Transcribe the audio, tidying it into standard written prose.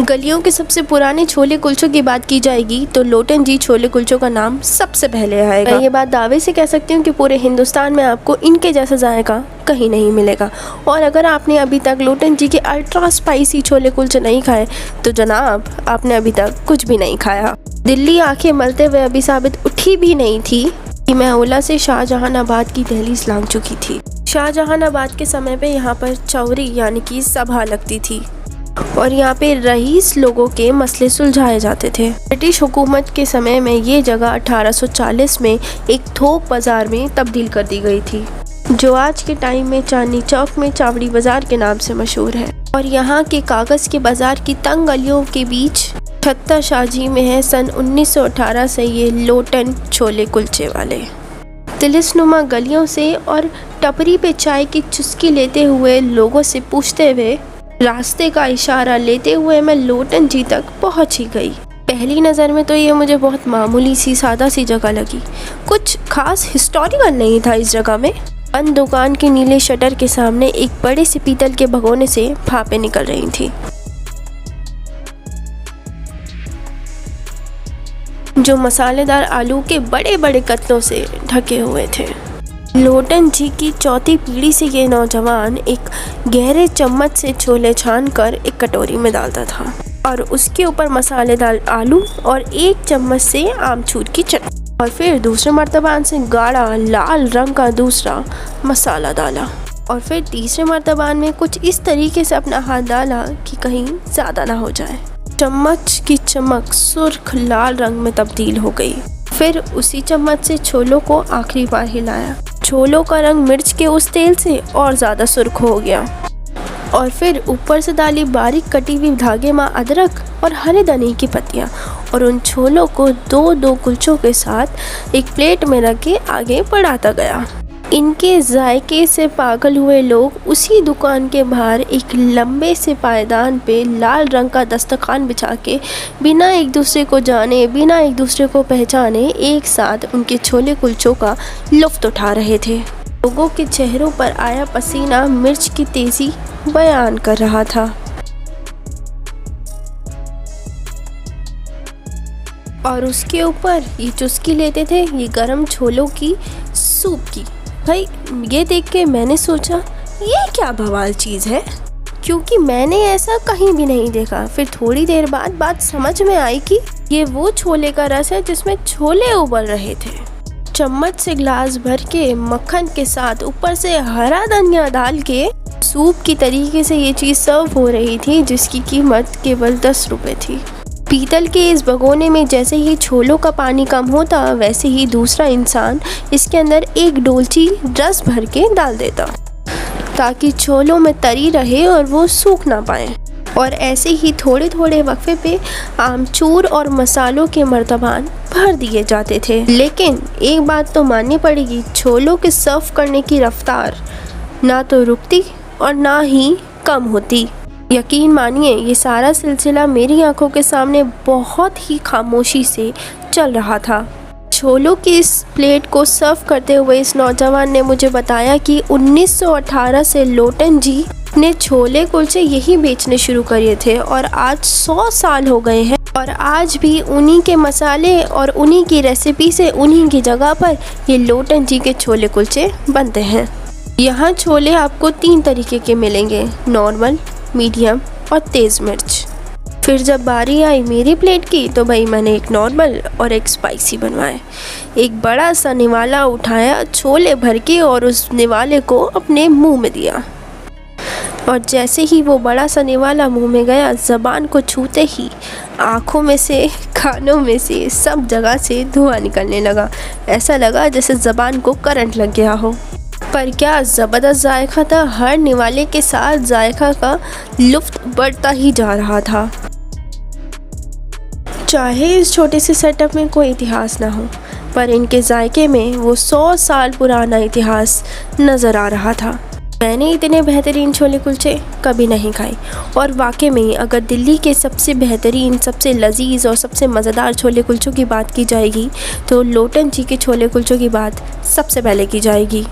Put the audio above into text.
गलियों के सबसे पुराने छोले कुलचों की बात की जाएगी तो लोटन जी छोले कुलचों का नाम सबसे पहले आएगा। मैं ये बात दावे से कह सकती हूँ कि पूरे हिंदुस्तान में आपको इनके जैसा जायका कहीं नहीं मिलेगा। और अगर आपने अभी तक लोटन जी के अल्ट्रा स्पाइसी छोले कुलचे नहीं खाए तो जनाब आपने अभी तक कुछ भी नहीं खाया। दिल्ली आंखें मलते हुए अभी साबित उठी भी नहीं थी कि मैं ओला से शाहजहानाबाद की दहलीज लांघ चुकी थी। शाहजहानाबाद के समय पे यहाँ पर चौरी यानी कि सभा लगती थी और यहाँ पे रईस लोगों के मसले सुलझाए जाते थे। ब्रिटिश हुकूमत के समय में ये जगह 1840 में एक थोक बाज़ार में तब्दील कर दी गई थी, जो आज के टाइम में चांदनी चौक में चावड़ी बाज़ार के नाम से मशहूर है। और यहाँ के कागज़ के बाज़ार की तंग गलियों के बीच छत्ता शाजी में है सन 1918 से ये लोटन छोले कुलचे वाले। तिलिस्नुमा गलियों से और टपरी पे चाय की चुस्की लेते हुए लोगों से पूछते हुए रास्ते का इशारा लेते हुए मैं लोटन जी तक पहुंच ही गई। पहली नज़र में तो ये मुझे बहुत मामूली सी सादा सी जगह लगी। कुछ खास हिस्टोरिकल नहीं था इस जगह में। बंद दुकान के नीले शटर के सामने एक बड़े से पीतल के भगोने से भापें निकल रही थी, जो मसालेदार आलू के बड़े बड़े कतलों से ढके हुए थे। लोटन जी की चौथी पीढ़ी से ये नौजवान एक गहरे चम्मच से छोले छानकर एक कटोरी में डालता था और उसके ऊपर मसालेदार आलू और एक चम्मच से आमचूर की चटनी और फिर दूसरे मर्तबान से गाढ़ा लाल रंग का दूसरा मसाला डाला और फिर तीसरे मर्तबान में कुछ इस तरीके से अपना हाथ डाला कि कहीं ज़्यादा ना हो जाए। चम्मच की चमक सुर्ख लाल रंग में तब्दील हो गई। फिर उसी चम्मच से छोलों को आखिरी बार हिलाया। छोलों का रंग मिर्च के उस तेल से और ज़्यादा सुर्ख हो गया और फिर ऊपर से डाली बारीक कटी हुई धागे माँ अदरक और हरे धनिए की पत्तियाँ और उन छोलों को दो दो कुलचों के साथ एक प्लेट में रख के आगे बढ़ाता गया। इनके जायके से पागल हुए लोग उसी दुकान के बाहर एक लंबे से पायदान पे लाल रंग का दस्तरखान बिछा के बिना एक दूसरे को जाने बिना एक दूसरे को पहचाने एक साथ उनके छोले कुलचों का लुत्फ़ उठा रहे थे। लोगों के चेहरों पर आया पसीना मिर्च की तेज़ी बयान कर रहा था और उसके ऊपर ये चुस्की लेते थे ये गरम छोलों की सूप की। भाई ये देख के मैंने सोचा ये क्या बवाल चीज़ है, क्योंकि मैंने ऐसा कहीं भी नहीं देखा। फिर थोड़ी देर बाद बात समझ में आई कि ये वो छोले का रस है जिसमें छोले उबल रहे थे। चम्मच से ग्लास भर के मक्खन के साथ ऊपर से हरा धनिया डाल के सूप की तरीके से ये चीज़ सर्व हो रही थी, जिसकी कीमत केवल 10 रुपये थी। पीतल के इस भगोने में जैसे ही छोलों का पानी कम होता वैसे ही दूसरा इंसान इसके अंदर एक डोलची रस भर के डाल देता ताकि छोलों में तरी रहे और वो सूख ना पाए। और ऐसे ही थोड़े थोड़े वक्फे पे आमचूर और मसालों के मर्तबान भर दिए जाते थे। लेकिन एक बात तो माननी पड़ेगी, छोलों के सर्व करने की रफ्तार ना तो रुकती और ना ही कम होती। यकीन मानिए ये सारा सिलसिला मेरी आंखों के सामने बहुत ही खामोशी से चल रहा था। छोलों की इस प्लेट को सर्व करते हुए इस नौजवान ने मुझे बताया कि 1918 से लोटन जी ने छोले कुलचे यही बेचने शुरू किए थे और आज 100 साल हो गए हैं और आज भी उन्हीं के मसाले और उन्हीं की रेसिपी से उन्हीं की जगह पर ये लोटन जी के छोले कुलचे बनते हैं। यहाँ छोले आपको 3 तरीके के मिलेंगे, नॉर्मल, मीडियम और तेज़ मिर्च। फिर जब बारी आई मेरी प्लेट की तो भाई मैंने एक नॉर्मल और एक स्पाइसी बनवाए। एक बड़ा सा निवाला उठाया छोले भर के और उस निवाले को अपने मुंह में दिया और जैसे ही वो बड़ा सा निवाला मुंह में गया ज़बान को छूते ही आँखों में से कानों में से सब जगह से धुआं निकलने लगा। ऐसा लगा जैसे ज़बान को करंट लग गया हो। पर क्या ज़बरदस्त जायका था। हर निवाले के साथ जायका का लुत्फ़ बढ़ता ही जा रहा था। चाहे इस छोटे से सेटअप में कोई इतिहास ना हो, पर इनके जायके में वो 100 साल पुराना इतिहास नज़र आ रहा था। मैंने इतने बेहतरीन छोले कुलचे कभी नहीं खाए और वाकई में अगर दिल्ली के सबसे बेहतरीन, सबसे लजीज और सबसे मज़ेदार छोले कुलचों की बात की जाएगी तो लोटन जी के छोले कुलचों की बात सबसे पहले की जाएगी।